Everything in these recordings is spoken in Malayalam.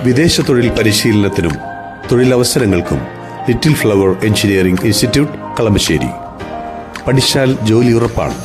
വിദേശ തൊഴിൽ പരിശീലനത്തിനും തൊഴിലവസരങ്ങൾക്കും Little Flower Engineering Institute Kalamassery. പഠിച്ചാൽ ജോലി ഉറപ്പാണ്.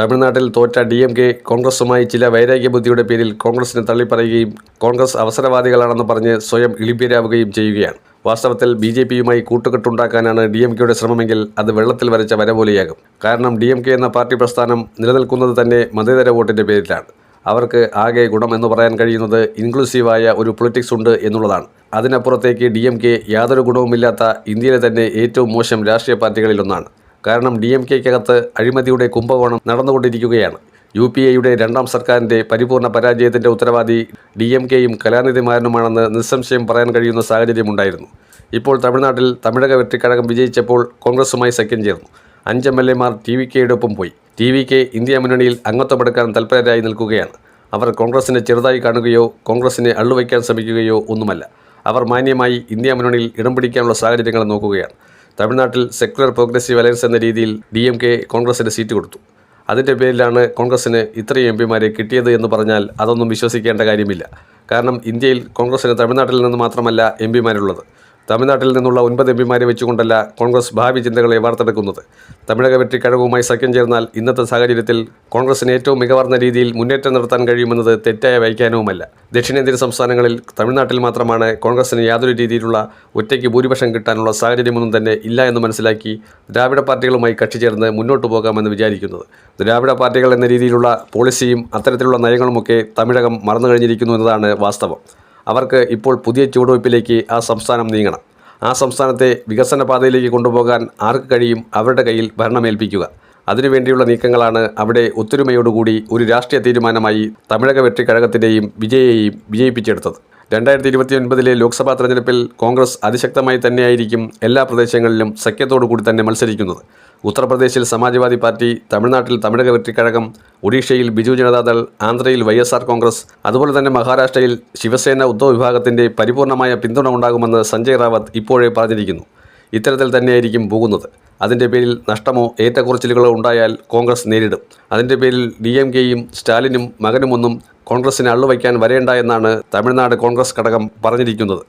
തമിഴ്നാട്ടിൽ തോറ്റ DMK കോൺഗ്രസുമായി ചില വൈരാഗ്യ ബുദ്ധിയുടെ പേരിൽ കോൺഗ്രസിനെ തള്ളിപ്പറയുകയും കോൺഗ്രസ് അവസരവാദികളാണെന്ന് പറഞ്ഞ് സ്വയം ഇളിഭ്യരാവുകയും ചെയ്യുകയാണ്. വാസ്തവത്തിൽ BJPയുമായി കൂട്ടുകെട്ടുണ്ടാക്കാനാണ് DMKയുടെ ശ്രമമെങ്കിൽ അത് വെള്ളത്തിൽ വരച്ച വര പോലെയാകും. കാരണം DMK എന്ന പാർട്ടി പ്രസ്ഥാനം നിലനിൽക്കുന്നത് തന്നെ മതേതര വോട്ടിൻ്റെ പേരിലാണ്. അവർക്ക് ആകെ ഗുണം എന്ന് പറയാൻ കഴിയുന്നത് ഇൻക്ലൂസീവായ ഒരു പൊളിറ്റിക്സ് ഉണ്ട് എന്നുള്ളതാണ്. അതിനപ്പുറത്തേക്ക് DMK യാതൊരു ഗുണവുമില്ലാത്ത ഇന്ത്യയിലെ തന്നെ ഏറ്റവും മോശം രാഷ്ട്രീയ പാർട്ടികളിലൊന്നാണ്. കാരണം DMKയ്ക്കകത്ത് അഴിമതിയുടെ കുംഭകോണം നടന്നുകൊണ്ടിരിക്കുകയാണ്. UPAയുടെ രണ്ടാം സർക്കാരിൻ്റെ പരിപൂർണ പരാജയത്തിൻ്റെ ഉത്തരവാദി DMKയും കലാനിധിമാരനുമാണെന്ന് നിസ്സംശയം പറയാൻ കഴിയുന്ന സാഹചര്യമുണ്ടായിരുന്നു. ഇപ്പോൾ തമിഴ്നാട്ടിൽ തമിഴക വെട്ടിക്കഴകം വിജയിച്ചപ്പോൾ കോൺഗ്രസുമായി സഖ്യം ചേർന്നു. 5 MLAമാർ TVKയുടെ ഒപ്പം പോയി. TVK ഇന്ത്യ മുന്നണിയിൽ അംഗത്വമെടുക്കാൻ തൽപരരായി നിൽക്കുകയാണ്. അവർ കോൺഗ്രസിനെ ചെറുതായി കാണുകയോ കോൺഗ്രസിനെ അള്ളുവയ്ക്കാൻ ശ്രമിക്കുകയോ ഒന്നുമല്ല. അവർ മാന്യമായി ഇന്ത്യ മുന്നണിയിൽ ഇടം പിടിക്കാനുള്ള സാഹചര്യങ്ങൾ നോക്കുകയാണ്. തമിഴ്നാട്ടിൽ സെക്യുലർ പ്രോഗ്രസീവ് അലയൻസ് എന്ന രീതിയിൽ DMK കോൺഗ്രസിന് സീറ്റ് കൊടുത്തു. അതിൻ്റെ പേരിലാണ് കോൺഗ്രസിന് ഇത്രയും MPമാരെ കിട്ടിയത് എന്ന് പറഞ്ഞാൽ അതൊന്നും വിശ്വസിക്കേണ്ട കാര്യമില്ല. കാരണം ഇന്ത്യയിൽ കോൺഗ്രസിന് തമിഴ്നാട്ടിൽ നിന്ന് മാത്രമല്ല MPമാരുള്ളത്. തമിഴ്നാട്ടിൽ നിന്നുള്ള 9 MPമാരെ വെച്ചുകൊണ്ടല്ല കോൺഗ്രസ് ഭാവി ചിന്തകളെ വാർത്തെടുക്കുന്നത്. തമിഴക വെട്ടിക്കഴകവുമായി സഖ്യം ചേർന്നാൽ ഇന്നത്തെ സാഹചര്യത്തിൽ കോൺഗ്രസിന് ഏറ്റവും മികവാർന്ന രീതിയിൽ മുന്നേറ്റം നടത്താൻ കഴിയുമെന്നത് തെറ്റായ വ്യാഖ്യാനവുമല്ല. ദക്ഷിണേന്ത്യൻ സംസ്ഥാനങ്ങളിൽ തമിഴ്നാട്ടിൽ മാത്രമാണ് കോൺഗ്രസിന് യാതൊരു രീതിയിലുള്ള ഒറ്റയ്ക്ക് ഭൂരിപക്ഷം കിട്ടാനുള്ള സാഹചര്യമൊന്നും തന്നെ ഇല്ല എന്ന് മനസ്സിലാക്കി ദ്രാവിഡ പാർട്ടികളുമായി കക്ഷി ചേർന്ന് മുന്നോട്ട് പോകാമെന്ന് വിചാരിക്കുന്നത്. ദ്രാവിഡ പാർട്ടികൾ എന്ന രീതിയിലുള്ള പോളിസിയും അത്തരത്തിലുള്ള നയങ്ങളുമൊക്കെ തമിഴകം മറന്നു കഴിഞ്ഞിരിക്കുന്നു എന്നതാണ് വാസ്തവം. അവർക്ക് ഇപ്പോൾ പുതിയ ചുവടുവയ്പ്പിലേക്ക് ആ സംസ്ഥാനം നീങ്ങണം. ആ സംസ്ഥാനത്തെ വികസന പാതയിലേക്ക് കൊണ്ടുപോകാൻ ആർക്ക് കഴിയും അവരുടെ കയ്യിൽ ഭരണമേൽപ്പിക്കുക. അതിനുവേണ്ടിയുള്ള നീക്കങ്ങളാണ് അവിടെ ഒത്തൊരുമയോടുകൂടി ഒരു രാഷ്ട്രീയ തീരുമാനമായി തമിഴക വെട്ടിക്കഴകത്തിൻ്റെയും വിജയെയും വിജയിപ്പിച്ചെടുത്തത്. 2029 ലോക്സഭാ തെരഞ്ഞെടുപ്പിൽ കോൺഗ്രസ് അതിശക്തമായി തന്നെയായിരിക്കും എല്ലാ പ്രദേശങ്ങളിലും സഖ്യത്തോടു കൂടി തന്നെ മത്സരിക്കുന്നത്. ഉത്തർപ്രദേശിൽ സമാജ്വാദി പാർട്ടി, തമിഴ്നാട്ടിൽ തമിഴക വെട്ടിക്കഴകം, ഒഡീഷയിൽ ബിജു ജനതാദൾ, ആന്ധ്രയിൽ YSR കോൺഗ്രസ്, അതുപോലെ തന്നെ മഹാരാഷ്ട്രയിൽ ശിവസേന ഉദ്ധവ് വിഭാഗത്തിൻ്റെ പരിപൂർണമായ പിന്തുണ ഉണ്ടാകുമെന്ന് സഞ്ജയ് റാവത്ത് ഇപ്പോഴേ പറഞ്ഞിരിക്കുന്നു. ഇത്തരത്തിൽ തന്നെയായിരിക്കും പോകുന്നത്. അതിൻ്റെ പേരിൽ നഷ്ടമോ ഏറ്റക്കുറച്ചിലുകളോ ഉണ്ടായാൽ കോൺഗ്രസ് നേരിടും. അതിൻ്റെ പേരിൽ DMKയും സ്റ്റാലിനും മകനുമൊന്നും കോൺഗ്രസിനെ അള്ളുവയ്ക്കാൻ വരേണ്ട എന്നാണ് തമിഴ്നാട് കോൺഗ്രസ് ഘടകം പറഞ്ഞിരിക്കുന്നത്.